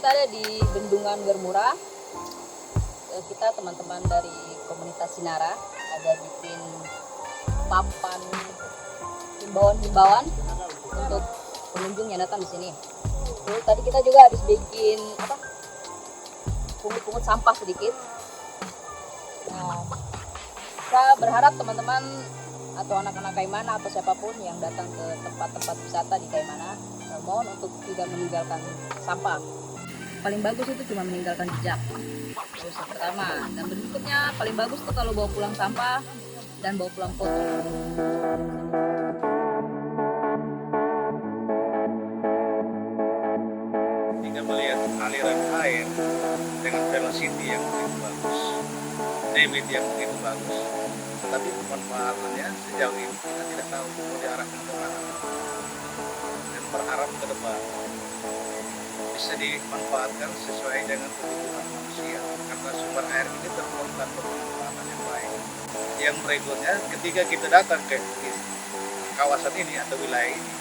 kita ada di Bendungan Wermura. Kita teman-teman dari komunitas Sinara ada bikin papan himbauan untuk pengunjung yang datang di sini. Terus tadi kita juga habis bikin pungut sampah sedikit. Nah, saya berharap teman-teman atau anak-anak Kaimana atau siapapun yang datang ke tempat-tempat wisata di Kaimana, mohon untuk tidak meninggalkan sampah. Paling bagus itu cuma meninggalkan jejak. Terus yang pertama, dan berikutnya paling bagus tuh kalau bawa pulang sampah dan bawa pulang foto. Jika melihat aliran air dengan velocity yang begitu bagus, debit yang begitu bagus, tetapi pemanfaatannya sejauh ini kita tidak tahu mau diarahkan ke mana. Dan berharap ke depan bisa dimanfaatkan sesuai dengan kebutuhan manusia, karena sumber air ini terperlukan pemanfaatan yang baik. Yang berikutnya, ketika kita datang ke kawasan ini atau wilayah ini,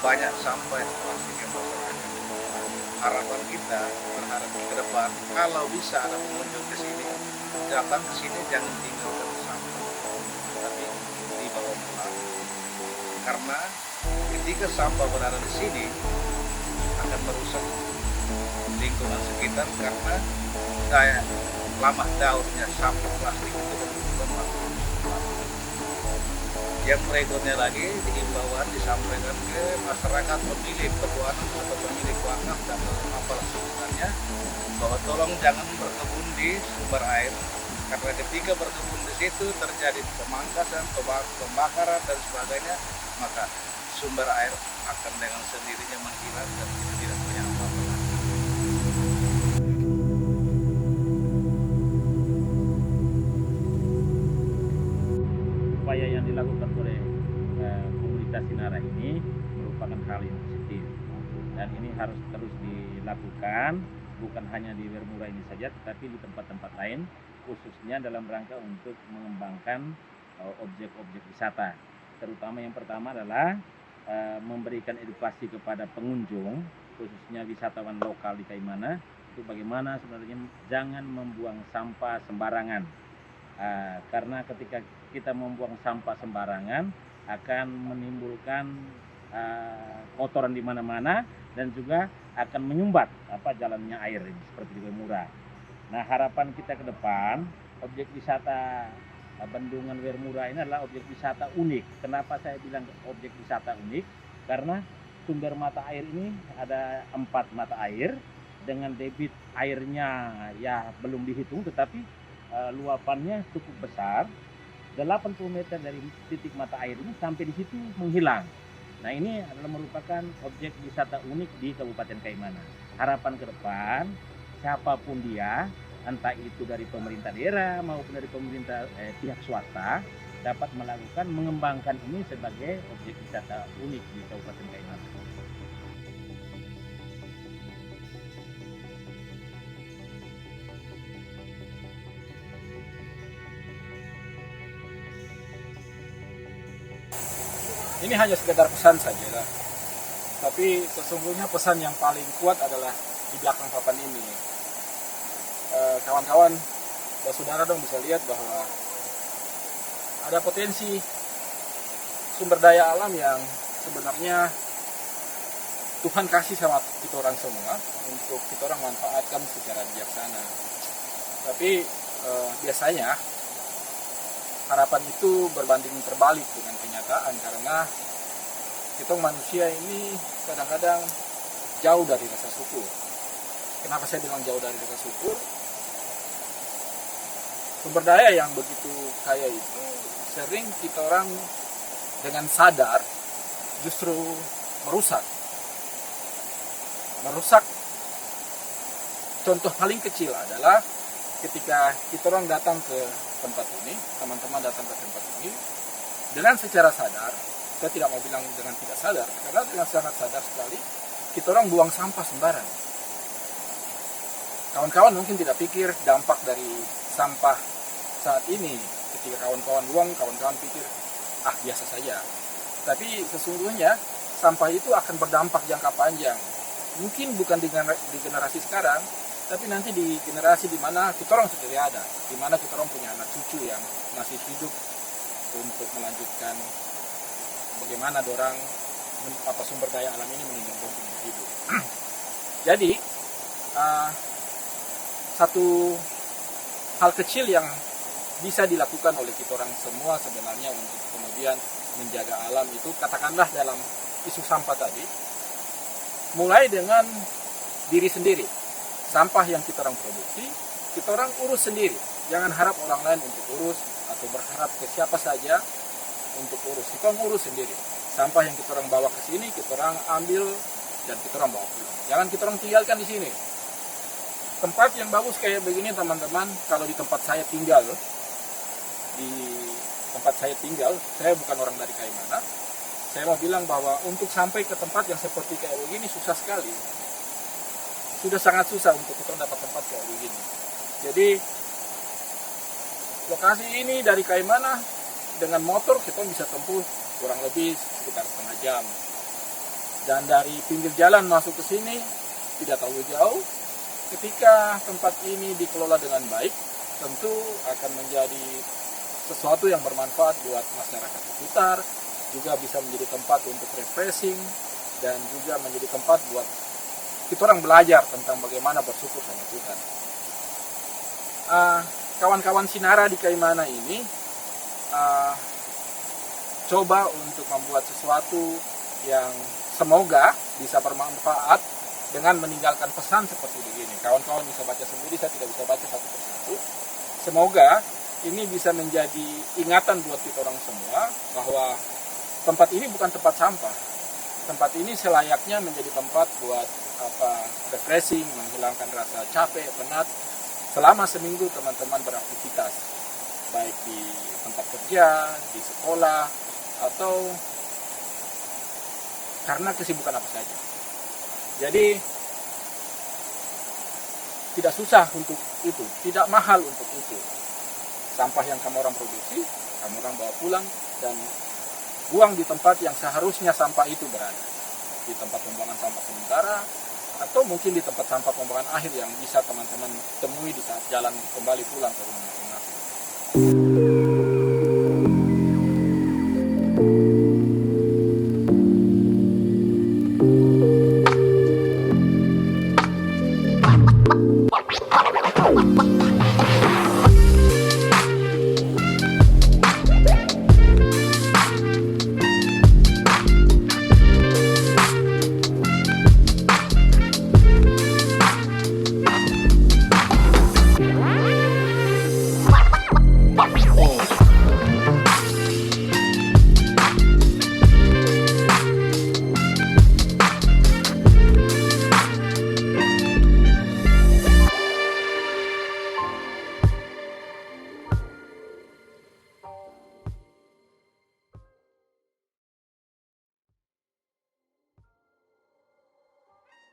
banyak sampah plastik yang berserakan. Harapan kita berharap ke depan, kalau bisa ada pengunjung ke sini, datang ke sini jangan tinggalkan sampah, tapi dibawa pulang. Karena ketika sampah berada di sini akan merusak lingkungan sekitar, karena daya lama daunnya sampah plastik itu lemah. Yang berikutnya lagi, diimbauan disampaikan ke masyarakat pemilik perbuatan atau pemilik wakaf dan apalah sebutannya, bahwa tolong jangan berkebun di sumber air, karena ketika berkebun di situ terjadi pemangkasan, pembakaran dan sebagainya, maka sumber air akan dengan sendirinya menghilang dan kita tidak punya apa-apa lagi. Upaya yang dilakukan oleh komunitas Sinara ini merupakan hal yang positif, dan ini harus terus dilakukan, bukan hanya di Wermura ini saja, tetapi di tempat-tempat lain, khususnya dalam rangka untuk mengembangkan objek-objek wisata. Terutama yang pertama adalah memberikan edukasi kepada pengunjung, khususnya wisatawan lokal di Kaimana, itu bagaimana sebenarnya jangan membuang sampah sembarangan. Karena ketika kita membuang sampah sembarangan akan menimbulkan kotoran di mana-mana dan juga akan menyumbat jalannya air ini, seperti di Wermura. Nah, harapan kita ke depan, objek wisata Bendungan Wermura ini adalah objek wisata unik. Kenapa saya bilang objek wisata unik? Karena sumber mata air ini ada 4 mata air dengan debit airnya ya belum dihitung, tetapi luapannya cukup besar, 80 meter dari titik mata air ini sampai di situ menghilang. Nah, ini adalah merupakan objek wisata unik di Kabupaten Kaimana. Harapan ke depan, siapapun dia, entah itu dari pemerintah daerah maupun dari pemerintah pihak swasta, dapat melakukan mengembangkan ini sebagai objek wisata unik di Kabupaten Kaimana. Ini hanya sekedar pesan saja lah. Tapi sesungguhnya pesan yang paling kuat adalah di belakang papan ini. Kawan-kawan dan saudara dong bisa lihat bahwa ada potensi sumber daya alam yang sebenarnya Tuhan kasih sama kita orang semua untuk kita orang manfaatkan secara bijaksana. Tapi biasanya harapan itu berbanding terbalik dengan kenyataan, karena kita manusia ini kadang-kadang jauh dari rasa syukur. Kenapa saya bilang jauh dari rasa syukur? Sumber daya yang begitu kaya itu sering kita orang dengan sadar justru merusak. Contoh paling kecil adalah ketika kita orang datang ke tempat ini, teman-teman datang ke tempat ini dengan secara sadar, saya tidak mau bilang dengan tidak sadar, karena dengan sangat sadar sekali kita orang buang sampah sembarang. Kawan-kawan mungkin tidak pikir dampak dari sampah saat ini. Ketika kawan-kawan buang, kawan-kawan pikir biasa saja. Tapi sesungguhnya sampah itu akan berdampak jangka panjang Mungkin bukan di generasi sekarang, tapi nanti di generasi di mana kita orang sudah ada, di mana kita orang punya anak cucu yang masih hidup untuk melanjutkan bagaimana dorang sumber daya alam ini menunjang hidup. Jadi satu hal kecil yang bisa dilakukan oleh kita orang semua sebenarnya untuk kemudian menjaga alam itu, katakanlah dalam isu sampah tadi, mulai dengan diri sendiri. Sampah yang kita orang produksi, kita orang urus sendiri. Jangan harap orang lain untuk urus atau berharap ke siapa saja untuk urus. Kita orang urus sendiri. Sampah yang kita orang bawa ke sini, kita orang ambil dan kita orang bawa pulang. Jangan kita orang tinggalkan di sini. Tempat yang bagus kayak begini teman-teman, kalau di tempat saya tinggal, saya bukan orang dari Kaimana, saya mau bilang bahwa untuk sampai ke tempat yang seperti kayak begini susah sekali. Sudah sangat susah untuk kita dapat tempat kayak begini. Jadi lokasi ini dari Kaimana dengan motor kita bisa tempuh kurang lebih sekitar setengah jam. Dan dari pinggir jalan masuk ke sini tidak terlalu jauh. Ketika tempat ini dikelola dengan baik, tentu akan menjadi sesuatu yang bermanfaat buat masyarakat sekitar, juga bisa menjadi tempat untuk refreshing, dan juga menjadi tempat buat kita orang belajar tentang bagaimana bersyukur sama Tuhan. Kawan-kawan Sinara di Kaimana ini coba untuk membuat sesuatu yang semoga bisa bermanfaat dengan meninggalkan pesan seperti begini. Kawan-kawan bisa baca sendiri, saya tidak bisa baca satu persatu. Semoga ini bisa menjadi ingatan buat kita orang semua bahwa tempat ini bukan tempat sampah. Tempat ini selayaknya menjadi tempat buat refreshing, menghilangkan rasa capek, penat. Selama seminggu teman-teman beraktivitas, baik di tempat kerja, di sekolah, atau karena kesibukan apa saja. Jadi tidak susah untuk itu, tidak mahal untuk itu. Sampah yang kamu orang produksi, kamu orang bawa pulang dan buang di tempat yang seharusnya sampah itu berada. Di tempat pembuangan sampah sementara, atau mungkin di tempat sampah pembuangan akhir yang bisa teman-teman temui di saat jalan kembali pulang ke rumah.